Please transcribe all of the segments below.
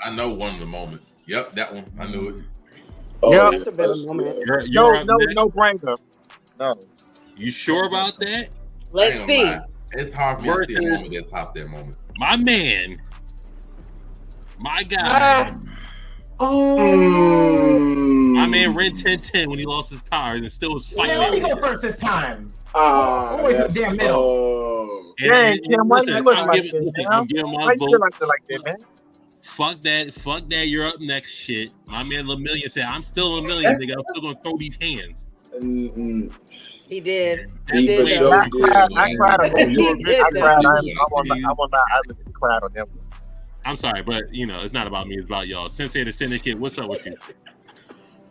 I know one of the moments. Yep, that one. I knew it. Oh, That's a better moment. No brainer. No. You sure about that? Let's see. Lie. It's hard for me to see a moment that topped that moment. My man, my guy, my man Ren 1010 when he lost his power and still was fighting. Let me go first this time. Damn middle. Dang, Kim, why you look like that? Listen, I'm giving my why vote. you like that, man? Fuck that. You're up next. Shit. My man lemillion said, "I'm still lemillion, nigga. I'm still gonna throw these hands." He did. He did. did. I cried on them. He did I cried. I cried on them. I'm sorry, but it's not about me. It's about y'all. Sensei the Syndicate. What's up with you?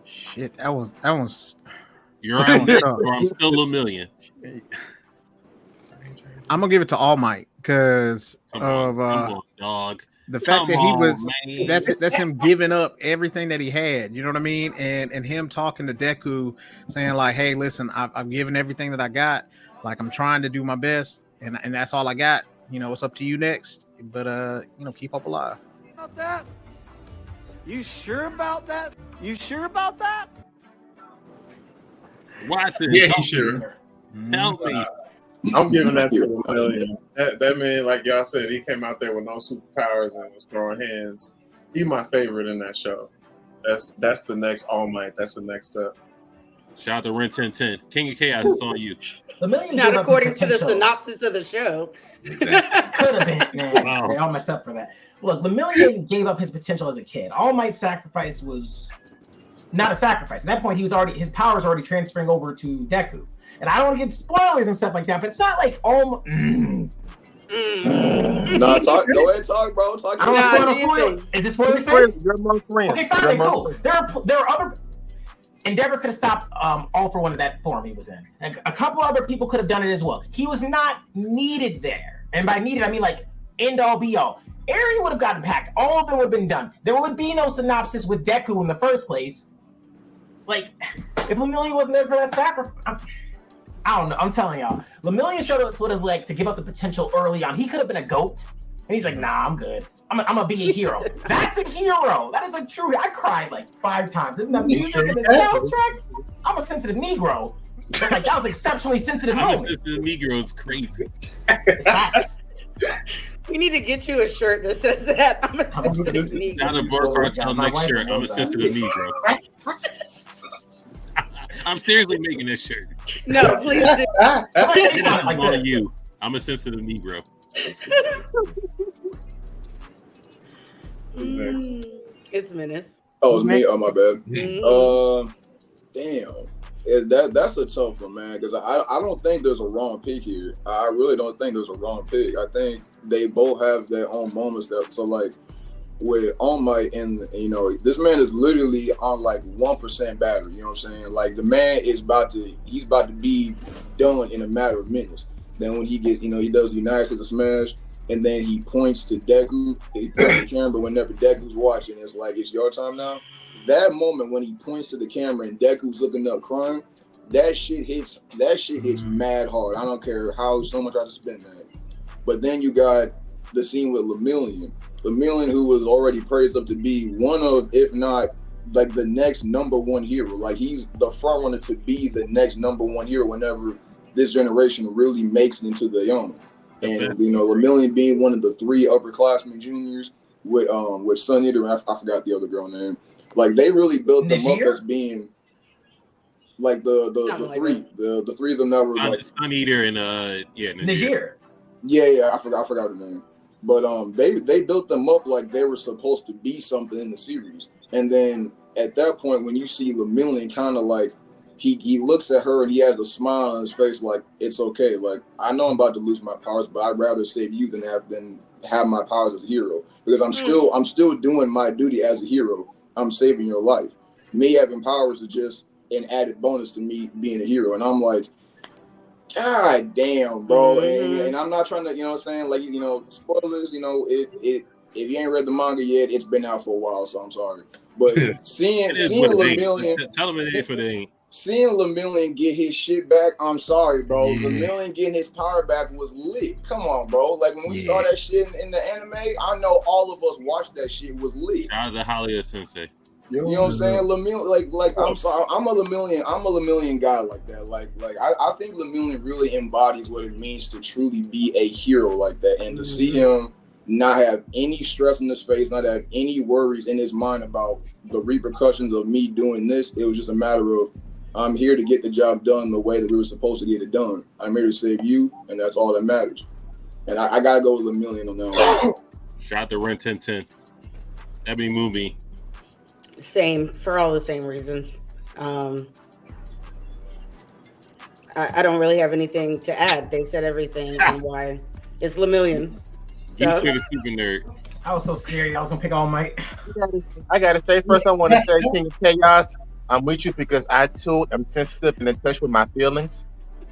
Shit, that was. You're right, or I'm still lemillion. I'm gonna give it to All Might because of dog. The fact that he was that's him giving up everything that he had, you know what I mean, and him talking to Deku, saying like, "Hey, listen, I've given everything that I got. Like I'm trying to do my best, and that's all I got. It's up to you next. But keep up alive." About that? You sure about that? You sure about that? Watson, yeah, he's sure. Help me. I'm giving that to lemillion. That man, like y'all said, he came out there with no superpowers and was throwing hands. He's my favorite in that show. That's the next All Might. That's the next step. Shout out to Ren 1010. King of Chaos is on you. Lemillion Not according to the synopsis of the show. Could have been, man. Wow. They all messed up for that. Look, Lemillion gave up his potential as a kid. All Might's sacrifice was not a sacrifice. At that point, his powers already transferring over to Deku. And I don't want to get spoilers and stuff like that, but it's not like No, talk. Go ahead, talk, bro. Talk. I don't want to spoil. Is this what you're saying? Okay, fine, cool. There are other. Endeavor could have stopped All For One in that form he was in. And a couple other people could have done it as well. He was not needed there, and by needed I mean like end all be all. Eri would have gotten packed. All of them would have been done. There would be no synopsis with Deku in the first place. Like if Lemillion wasn't there for that sacrifice. I don't know. I'm telling y'all. Lemillion showed us what it's like to give up the potential early on. He could have been a GOAT. And he's like, nah, I'm good. I'm gonna be a hero. That's a hero. That is a true. I cried like 5 times. Isn't that music and the soundtrack? I'm a sensitive Negro. But like that was exceptionally sensitive moment. Sensitive Negro is crazy. We need to get you a shirt that says that. I'm a sensitive Negro. Not a Bar Cartel next shirt. I'm a sensitive Negro. I'm seriously making this shirt. No, please do. I'm on you. I'm a sensitive Negro. It's Menace. Oh, it's me. Oh, my bad. Mm-hmm. Damn. That's a tough one, man. Because I don't think there's a wrong pick here. I really don't think there's a wrong pick. I think they both have their own moments. So like with All Might, and this man is literally on like 1% battery. You know what I'm saying? Like the man is about to be done in a matter of minutes. Then when he gets, he does the United States of Smash, and then he points to Deku. He points to the camera whenever Deku's watching. It's like, it's your time now. That moment when he points to the camera and Deku's looking up crying, that shit hits mad hard. I don't care how so much I just spend that. But then you got the scene with lemillion, who was already praised up to be one of, if not like the next #1 hero. Like he's the front runner to be the next #1 hero whenever this generation really makes it into the Yama. And lemillion being one of the 3 upperclassmen juniors with Sun Eater, I forgot the other girl name. Like they really built them up as being like the 3 of them that were like Sun Eater and Najir. Yeah, I forgot her name. But they built them up like they were supposed to be something in the series. And then at that point, when you see lemillion kind of like he looks at her and he has a smile on his face like, it's okay. Like, I know I'm about to lose my powers, but I'd rather save you than have my powers as a hero. Because I'm still doing my duty as a hero. I'm saving your life. Me having powers is just an added bonus to me being a hero. And I'm like, God damn, bro. And I'm not trying to, you know what I'm saying? Like, spoilers, if you ain't read the manga yet, it's been out for a while, so I'm sorry. But seeing lemillion, tell them it is what it ain't. seeing lemillion get his shit back, I'm sorry, bro. Yeah. Lemillion getting his power back was lit. Come on, bro. Like when we saw that shit in the anime, I know all of us watched that shit was lit. Shout out to Halia Sensei. You know what I'm saying? Lemillion, like I'm sorry, I'm a Lemillion guy like that. Like I think Lemillion really embodies what it means to truly be a hero like that, and to see him not have any stress in his face, not have any worries in his mind about the repercussions of me doing this. It was just a matter of, I'm here to get the job done the way that we were supposed to get it done. I'm here to save you, and that's all that matters. And I gotta go with Lemillion on that one. Shout out to Ren 1010. Ebony Movie. Same, for all the same reasons. I don't really have anything to add. They said everything and why it's Lemillion. So. Super nerd. I was so scared. I was gonna pick All Might. I gotta say first, I want to say, King of Chaos, I'm with you because I too am sensitive and in touch with my feelings.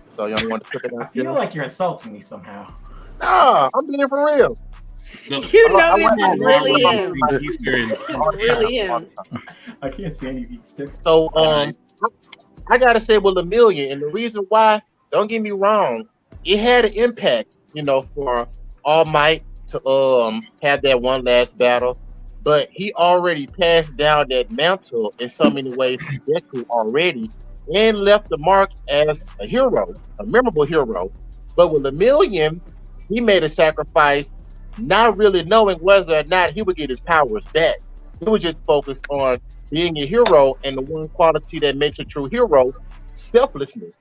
So you don't want to put it on. I feel like you're insulting me somehow. Nah, I'm being for real. No, you know this is really him. This is really him. I can't see any beat stick. So I gotta say with Lemillion, and the reason why, don't get me wrong, it had an impact, for All Might to have that one last battle, but he already passed down that mantle in so many ways to Deku already, and left the mark as a hero, a memorable hero. But with Lemillion, he made a sacrifice, not really knowing whether or not he would get his powers back. He was just focused on being a hero, and the one quality that makes a true hero, selflessness.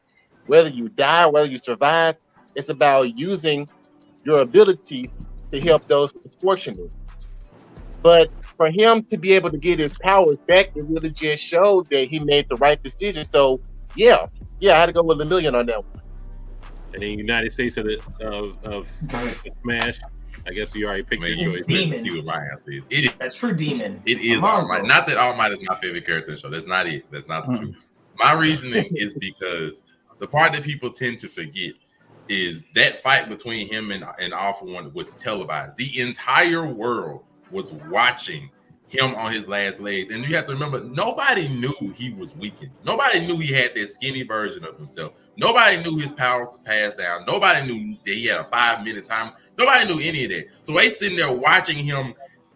Whether you die, whether you survive, it's about using your ability to help those misfortunate. But for him to be able to get his powers back, it really just showed that he made the right decision. So yeah, I had to go with Lemillion on that one. And in the United States of Smash, I guess you already picked your choice. Demon. See what my answer is. That's true, Demon. It is All Might. Not that All Might is my favorite character in the show. That's not it. That's not the truth. My reasoning is because the part that people tend to forget is that fight between him and All For One was televised. The entire world was watching him on his last legs. And you have to remember, nobody knew he was weakened. Nobody knew he had that skinny version of himself. Nobody knew his powers passed down. Nobody knew that he had a 5-minute time. Nobody knew any of that. So they sitting there watching him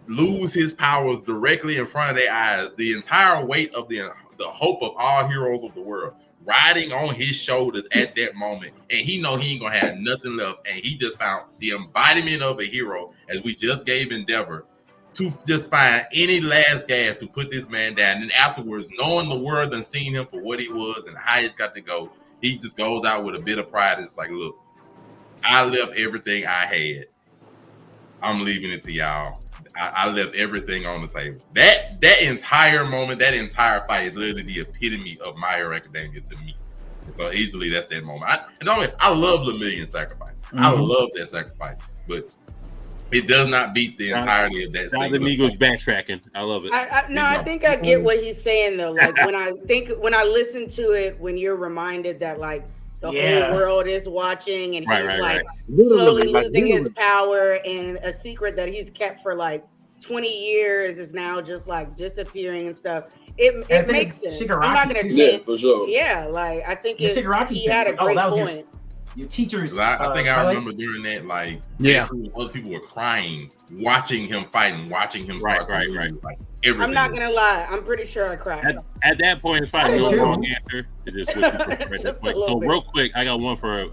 lose his powers directly in front of their eyes. The entire weight of the hope of all heroes of the world riding on his shoulders at that moment, and he know he ain't gonna have nothing left, and he just found the embodiment of a hero, as we just gave Endeavor, to just find any last gas to put this man down. And afterwards, knowing the world and seeing him for what he was and how he's got to go, he just goes out with a bit of pride. It's like, look, I left everything I had. I'm leaving it to y'all. I left everything on the table. That entire moment, that entire fight is literally the epitome of My Hero Academia to me. So easily, that's that moment. I love Lemillion's sacrifice. I love that sacrifice, but it does not beat the entirety of that. The Migos backtracking. I love it. I think I get what he's saying though. Like when I listen to it, when you're reminded that like the whole world is watching, and he's slowly losing his power, and a secret that he's kept for like 20 years is now just like disappearing and stuff. It makes sense. Shigaraki, I'm not gonna change. For sure. Yeah, like I think he had a great point. Your teachers. I think I remember during that, like, other people were crying, watching him fight and watching him start. Right. Like, I'm not gonna lie. I'm pretty sure I cried. At that point, it's probably no wrong answer. It just what you prefer at that point. So real quick, I got one for